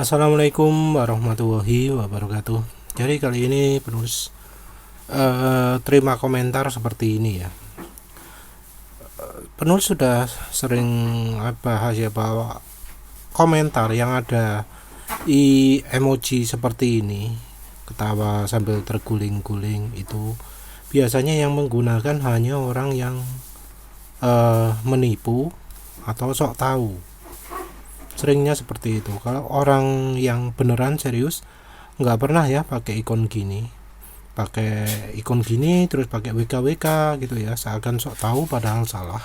Assalamualaikum warahmatullahi wabarakatuh. Jadi kali ini penulis terima komentar seperti ini ya. Penulis sudah sering bahas ya bahwa komentar yang ada emoji seperti ini, ketawa sambil terguling-guling, itu biasanya yang menggunakan hanya orang yang menipu atau sok tahu. Seringnya seperti itu. Kalau orang yang beneran serius nggak pernah ya pakai ikon gini, terus pakai WKWK gitu ya, seakan sok tahu padahal salah.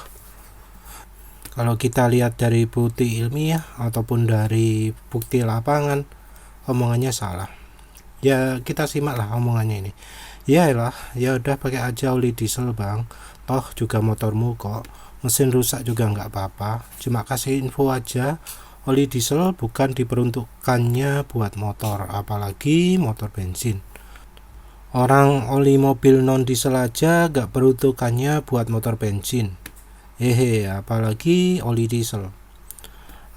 Kalau kita lihat dari bukti ilmiah ataupun dari bukti lapangan, omongannya salah. Ya kita simak lah omongannya ini. Ya lah, ya udah pakai aja oli diesel bang, toh juga motormu kok, mesin rusak juga nggak apa-apa, cuma kasih info aja. Oli diesel bukan diperuntukkannya buat motor, apalagi motor bensin. Orang oli mobil non diesel aja gak peruntukannya buat motor bensin. Apalagi oli diesel.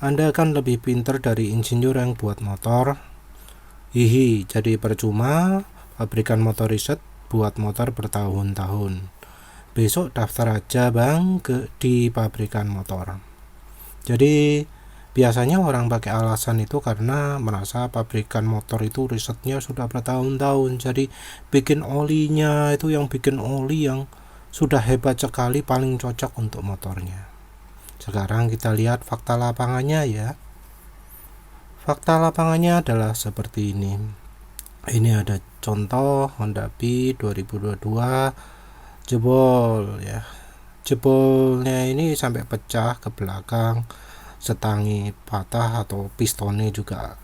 Anda kan lebih pinter dari insinyur yang buat motor. Jadi percuma pabrikan motor riset buat motor bertahun-tahun. Besok daftar aja bang di pabrikan motor. Jadi biasanya orang pakai alasan itu karena merasa pabrikan motor itu risetnya sudah bertahun-tahun, jadi bikin olinya itu yang bikin oli yang sudah hebat sekali, paling cocok untuk motornya. Sekarang kita lihat fakta lapangannya ya. Fakta lapangannya adalah seperti ini. Ini ada contoh Honda Beat 2022 jebol ya. Jebolnya ini sampai pecah ke belakang, setangi patah atau pistonnya juga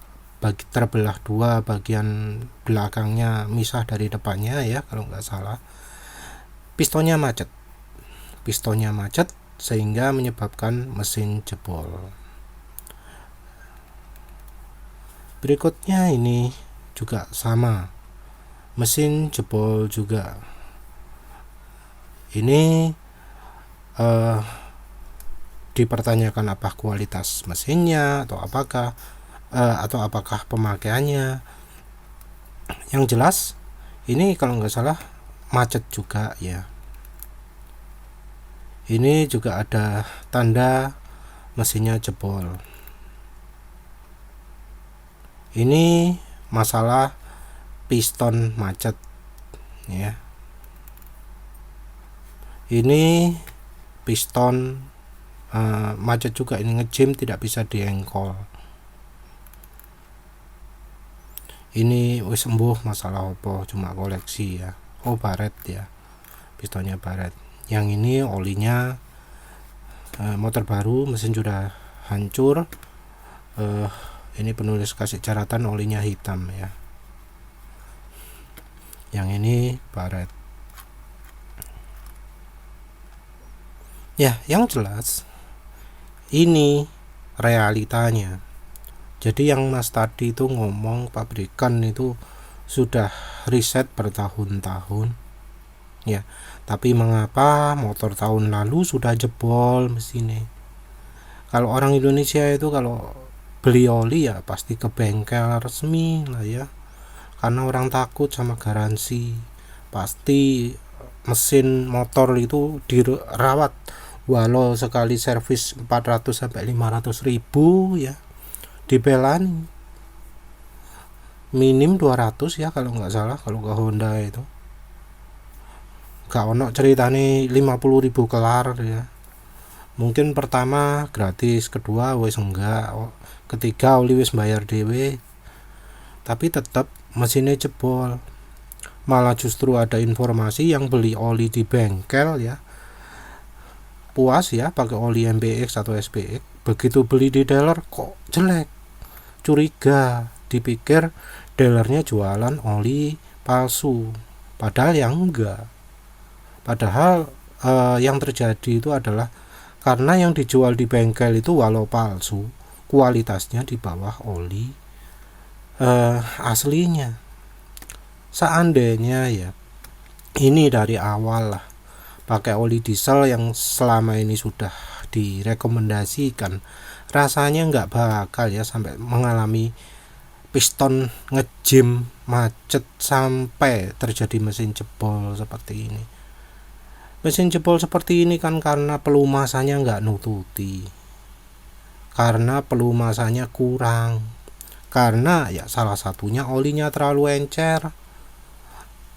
terbelah dua, bagian belakangnya misah dari depannya ya kalau nggak salah. Pistonnya macet sehingga menyebabkan mesin jebol. Berikutnya ini juga sama, mesin jebol juga. Ini dipertanyakan apa kualitas mesinnya atau apakah pemakaiannya. Yang jelas ini kalau nggak salah macet juga ya. Ini juga ada tanda mesinnya jebol. Ini masalah piston macet ya. Ini piston macet juga, ini ngejim tidak bisa diengkol. Ini wis sembuh masalah opo, cuma koleksi ya. Baret ya, pistonnya baret. Yang ini olinya motor baru, mesin sudah hancur. Ini penulis kasih catatan olinya hitam ya. Yang ini baret. Ya, yang jelas ini realitanya. Jadi yang Mas tadi itu ngomong pabrikan itu sudah riset bertahun-tahun ya, tapi mengapa motor tahun lalu sudah jebol mesinnya? Kalau orang Indonesia itu kalau beli oli ya pasti ke bengkel resmi lah ya, karena orang takut sama garansi. Pasti mesin motor itu dirawat, walau sekali servis 400 sampai 500 ribu ya, dibelani minim 200 ya kalau nggak salah. Kalau ke Honda itu gak ono ceritane 50 ribu kelar ya. Mungkin pertama gratis, kedua wis enggak, ketiga oli wis bayar dewe, tapi tetap mesinnya jebol. Malah justru ada informasi yang beli oli di bengkel ya puas ya pakai oli MBX atau SPX, begitu beli di dealer kok jelek, curiga, dipikir dealernya jualan oli palsu, padahal yang enggak. Padahal yang terjadi itu adalah karena yang dijual di bengkel itu walau palsu, kualitasnya di bawah oli aslinya. Seandainya ya ini dari awal lah pakai oli diesel yang selama ini sudah direkomendasikan, rasanya nggak bakal ya sampai mengalami piston ngejim macet sampai terjadi mesin jebol seperti ini. Mesin jebol seperti ini kan karena pelumasannya nggak nututi, karena pelumasannya kurang, karena ya salah satunya olinya terlalu encer.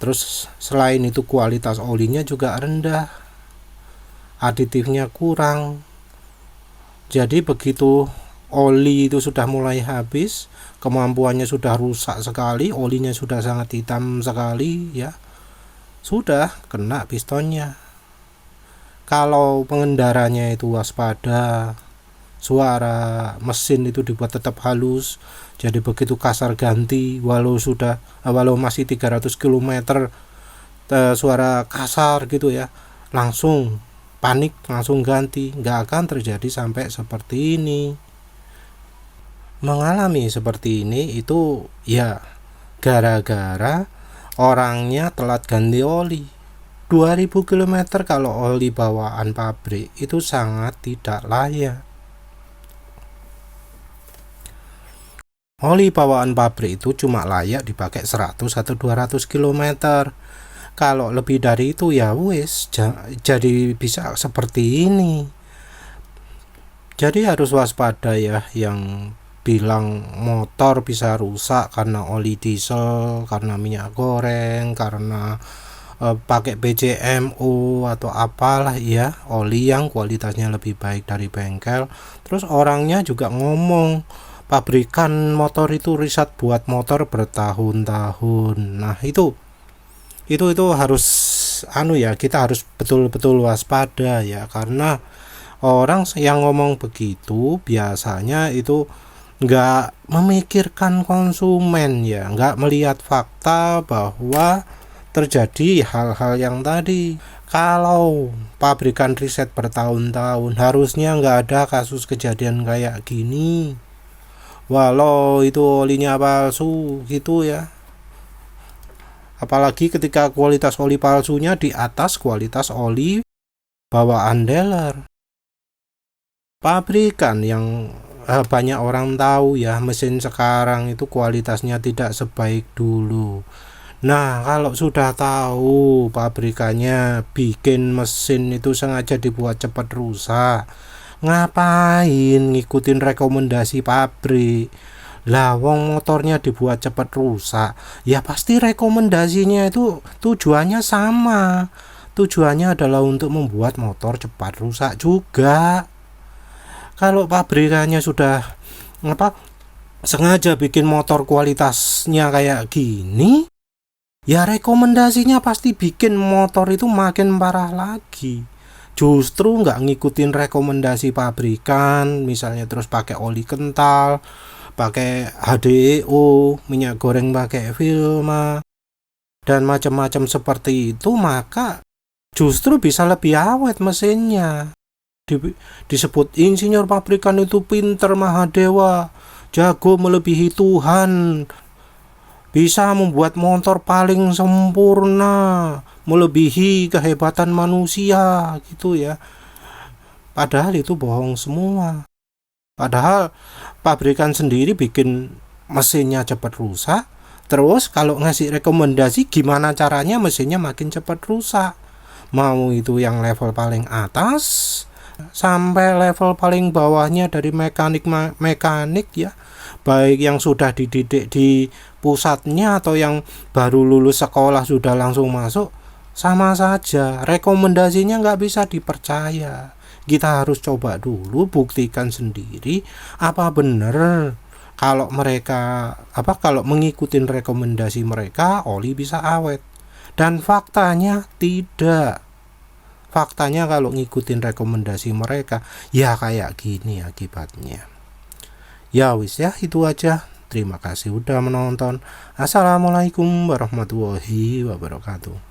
Terus selain itu kualitas olinya juga rendah, aditifnya kurang. Jadi begitu oli itu sudah mulai habis, kemampuannya sudah rusak sekali, olinya sudah sangat hitam sekali, ya sudah kena pistonnya. Kalau pengendaranya itu waspada, suara mesin itu dibuat tetap halus, jadi begitu kasar ganti, walau masih 300 km suara kasar gitu ya, langsung panik, langsung ganti. Nggak akan terjadi sampai seperti ini. Mengalami seperti ini itu ya gara-gara orangnya telat ganti oli. 2000 km kalau oli bawaan pabrik itu sangat tidak layak. Oli bawaan pabrik itu cuma layak dipakai 100 atau 200 km. Kalau lebih dari itu ya wis, jadi bisa seperti ini. Jadi harus waspada ya, yang bilang motor bisa rusak karena oli diesel, karena minyak goreng, karena pakai PCMO atau apalah ya, oli yang kualitasnya lebih baik dari bengkel. Terus orangnya juga ngomong pabrikan motor itu riset buat motor bertahun-tahun. Nah itu harus kita harus betul-betul waspada ya, karena orang yang ngomong begitu biasanya itu nggak memikirkan konsumen ya, nggak melihat fakta bahwa terjadi hal-hal yang tadi. Kalau pabrikan riset bertahun-tahun, harusnya nggak ada kasus kejadian kayak gini. Walau itu olinya palsu gitu ya. Apalagi ketika kualitas oli palsunya di atas kualitas oli bawaan dealer. Pabrikan yang banyak orang tahu ya, mesin sekarang itu kualitasnya tidak sebaik dulu. Nah, kalau sudah tahu pabrikannya bikin mesin itu sengaja dibuat cepat rusak, ngapain ngikutin rekomendasi pabrik? Lah wong motornya dibuat cepat rusak, ya pasti rekomendasinya itu tujuannya sama. Tujuannya adalah untuk membuat motor cepat rusak juga. Kalau pabrikannya sudah sengaja bikin motor kualitasnya kayak gini, ya rekomendasinya pasti bikin motor itu makin parah lagi. Justru nggak ngikutin rekomendasi pabrikan, misalnya terus pakai oli kental, pakai HDEO, minyak goreng pakai Vilma, dan macam-macam seperti itu, maka justru bisa lebih awet mesinnya. Disebut insinyur pabrikan itu pinter, mahadewa, jago melebihi Tuhan, bisa membuat motor paling sempurna, melebihi kehebatan manusia gitu ya. Padahal itu bohong semua. Padahal pabrikan sendiri bikin mesinnya cepat rusak, terus kalau ngasih rekomendasi gimana caranya mesinnya makin cepat rusak. Mau itu yang level paling atas sampai level paling bawahnya dari mekanik ya, baik yang sudah dididik di pusatnya atau yang baru lulus sekolah sudah langsung masuk, sama saja rekomendasinya nggak bisa dipercaya. Kita harus coba dulu buktikan sendiri apa benar kalau kalau mengikuti rekomendasi mereka oli bisa awet, dan faktanya tidak. Faktanya kalau ngikutin rekomendasi mereka ya kayak gini akibatnya. Ya wis ya, itu aja. Terima kasih udah menonton. Assalamualaikum warahmatullahi wabarakatuh.